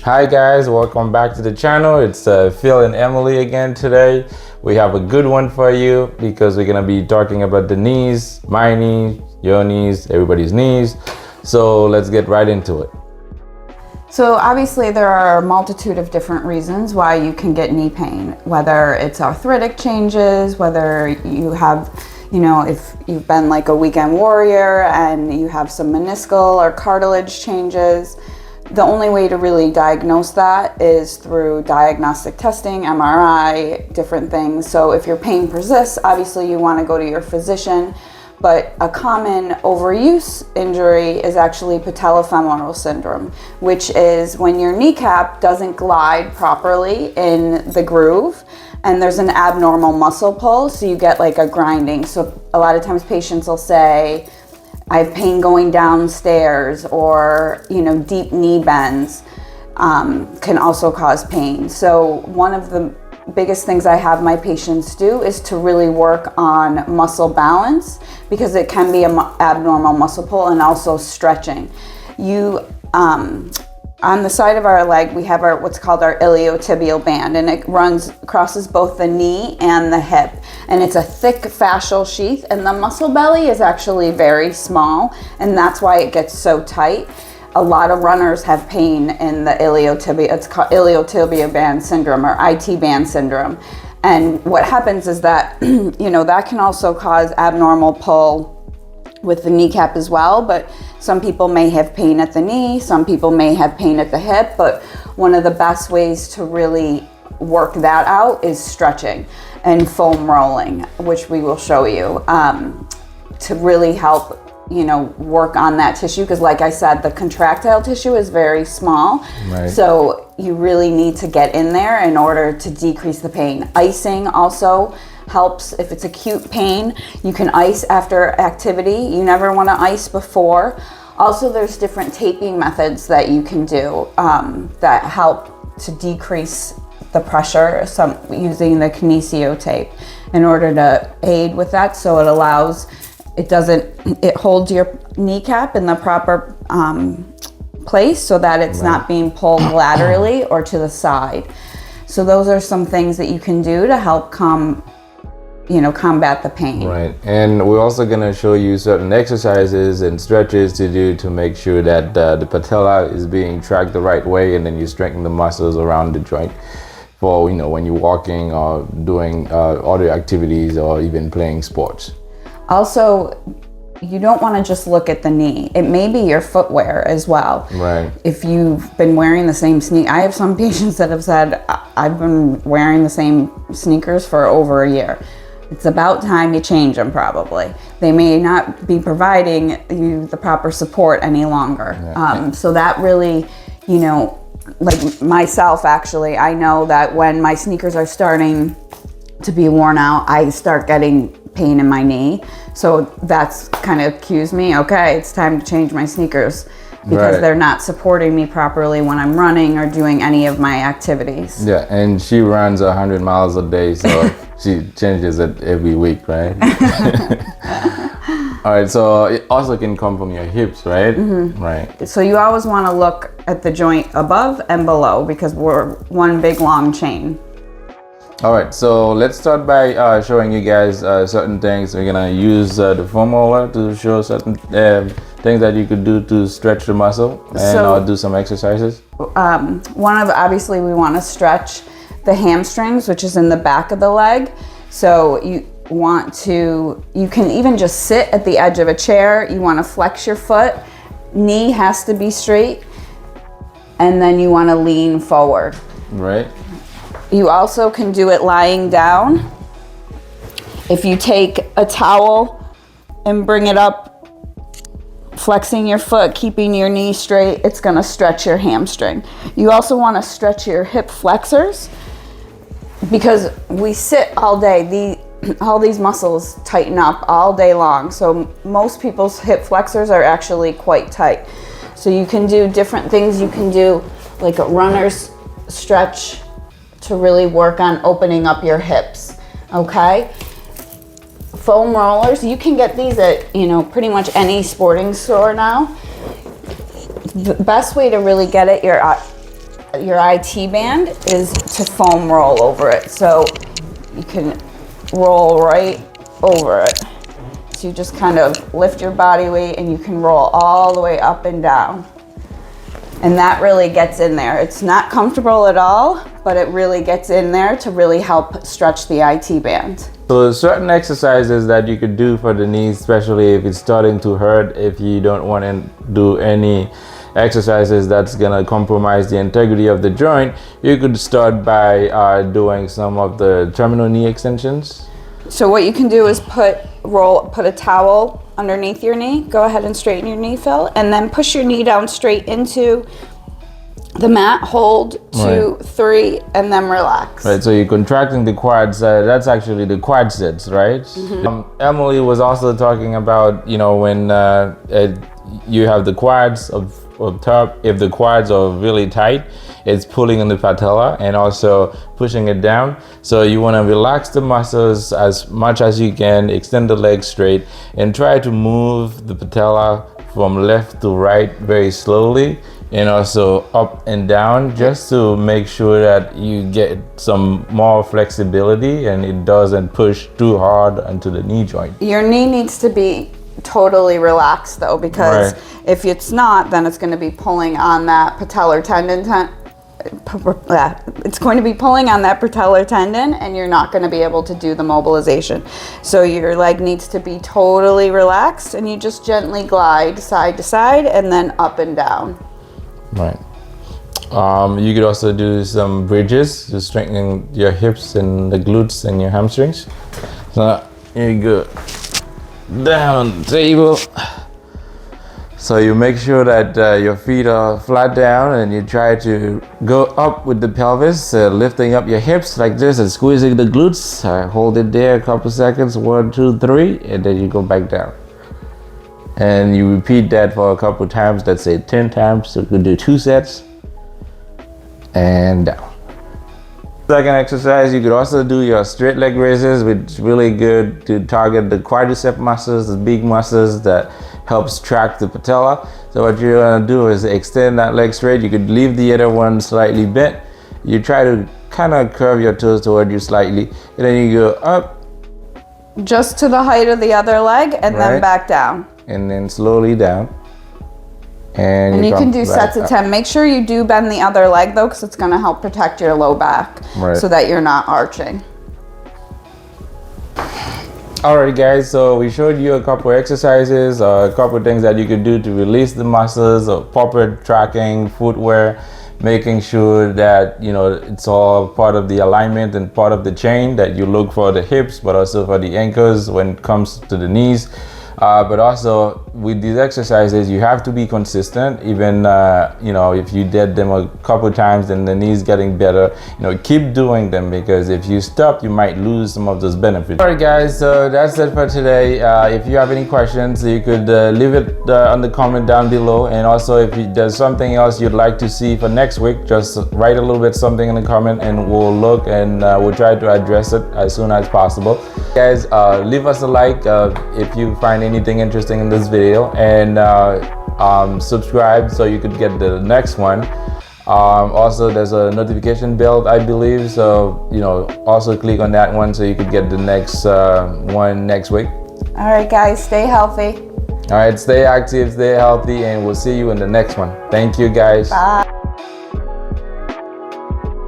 Hi guys, welcome back to the channel. It's Phil and Emily again today. We have a good one for you because we're gonna be talking about the knees, my knees, your knees, everybody's knees. So let's get right into it. So obviously there are a multitude of different reasons why you can get knee pain, whether it's arthritic changes, whether you have, if you've been like a weekend warrior and you have some meniscal or cartilage changes. The only way to really diagnose that is through diagnostic testing, MRI, different things. So if your pain persists, obviously you want to go to your physician. But a common overuse injury is actually patellofemoral syndrome, which is when your kneecap doesn't glide properly in the groove and there's an abnormal muscle pull, so you get like a grinding. So a lot of times patients will say, I have pain going downstairs, or deep knee bends can also cause pain. So one of the biggest things I have my patients do is to really work on muscle balance, because it can be an abnormal muscle pull, and also stretching. On the side of our leg, we have what's called our iliotibial band, and it crosses both the knee and the hip. And it's a thick fascial sheath, and the muscle belly is actually very small, and that's why it gets so tight. A lot of runners have pain in the iliotibia. It's called iliotibial band syndrome, or IT band syndrome. And what happens is that, that can also cause abnormal pull with the kneecap as well, but some people may have pain at the knee, some people may have pain at the hip, but one of the best ways to really work that out is stretching and foam rolling, which we will show you, to really help work on that tissue, because like I said, the contractile tissue is very small. Right. So you really need to get in there in order to decrease the pain. Icing also helps. If it's acute pain, you can ice after activity. You never want to ice before. Also, there's different taping methods that you can do that help to decrease the pressure, using the kinesio tape in order to aid with that. So it holds your kneecap in the proper place, so that it's not being pulled laterally or to the side. So those are some things that you can do to help combat the pain. Right, and we're also gonna show you certain exercises and stretches to do to make sure that the patella is being tracked the right way, and then you strengthen the muscles around the joint for when you're walking or doing other activities or even playing sports. Also, you don't want to just look at the knee. It may be your footwear as well. Right. If you've been wearing the same I have some patients that have said, I've been wearing the same sneakers for over a year. It's about time you change them probably. They may not be providing you the proper support any longer. Yeah. So that really, like myself actually, I know that when my sneakers are starting to be worn out, I start getting pain in my knee. So that's kind of cues me, okay, it's time to change my sneakers, because they're not supporting me properly when I'm running or doing any of my activities. Yeah, and she runs 100 miles a day, so she changes it every week, right? All right, so it also can come from your hips, right? Mm-hmm. Right. So you always want to look at the joint above and below, because we're one big long chain. All right, so let's start by showing you guys certain things. We're gonna use the foam roller to show certain things that you could do to stretch the muscle, and do some exercises. Obviously we want to stretch the hamstrings, which is in the back of the leg. So you can even just sit at the edge of a chair. You want to flex your foot, knee has to be straight, and then you want to lean forward. Right. You also can do it lying down. If you take a towel and bring it up, flexing your foot, keeping your knee straight, it's gonna stretch your hamstring. You also wanna stretch your hip flexors, because we sit all day. All these muscles tighten up all day long. So most people's hip flexors are actually quite tight. So you can do different things. You can do like a runner's stretch to really work on opening up your hips, okay? Foam rollers, you can get these at, pretty much any sporting store now. The best way to really get it your IT band is to foam roll over it. So you can roll right over it. So you just kind of lift your body weight and you can roll all the way up and down. And that really gets in there. It's not comfortable at all, but it really gets in there to really help stretch the IT band. So there's certain exercises that you could do for the knees, especially if it's starting to hurt, if you don't want to do any exercises that's gonna compromise the integrity of the joint. You could start by doing some of the terminal knee extensions. So what you can do is put a towel underneath your knee. Go ahead and straighten your knee, Phil, and then push your knee down straight into the mat. Hold 2, 3, and then relax. Right, so you're contracting the quads. That's actually the quadriceps, right? Mm-hmm. Emily was also talking about, you know, when you have the quads of top. If the quads are really tight, it's pulling on the patella and also pushing it down. So you want to relax the muscles as much as you can, extend the legs straight, and try to move the patella from left to right very slowly, and also up and down, just to make sure that you get some more flexibility and it doesn't push too hard into the knee joint. Your knee needs to be totally relaxed though, because if it's not, then it's going to be pulling on that patellar tendon. It's going to be pulling on that patellar tendon, and you're not going to be able to do the mobilization. So your leg needs to be totally relaxed, and you just gently glide side to side and then up and down. Right. You could also do some bridges to strengthen your hips and the glutes and your hamstrings. So here you go. Down on the table. So you make sure that your feet are flat down, and you try to go up with the pelvis, lifting up your hips like this and squeezing the glutes. Hold it there a couple seconds, 1, 2, 3, and then you go back down. And you repeat that for a couple times, let's say 10 times. So you could do 2 sets and down. Second exercise, you could also do your straight leg raises, which is really good to target the quadricep muscles, the big muscles that helps track the patella. So what you're gonna do is extend that leg straight. You could leave the other one slightly bent. You try to kind of curve your toes toward you slightly, and then you go up. Just to the height of the other leg, and then back down. And then slowly down. And you can do sets of 10. Make sure you do bend the other leg though, because it's going to help protect your low back, so that you're not arching. Alright guys, so we showed you a couple exercises, a couple things that you could do to release the muscles, proper tracking, footwear, making sure that, you know, it's all part of the alignment and part of the chain that you look for the hips, but also for the ankles when it comes to the knees. But also with these exercises, you have to be consistent. Even you know, if you did them a couple times and the knees getting better, you know, keep doing them, because if you stop, you might lose some of those benefits. All right guys, so that's it for today. If you have any questions, you could leave it on the comment down below, and also if there's something else you'd like to see for next week, just write a little bit something in the comment and we'll look and we'll try to address it as soon as possible. Guys, leave us a like if you find anything interesting in this video, and subscribe so you could get the next one. Also, there's a notification bell, I believe, so you know, also click on that one so you could get the next one next week. All right guys, stay healthy. All right, stay active, stay healthy, and we'll see you in the next one. Thank you guys. Bye.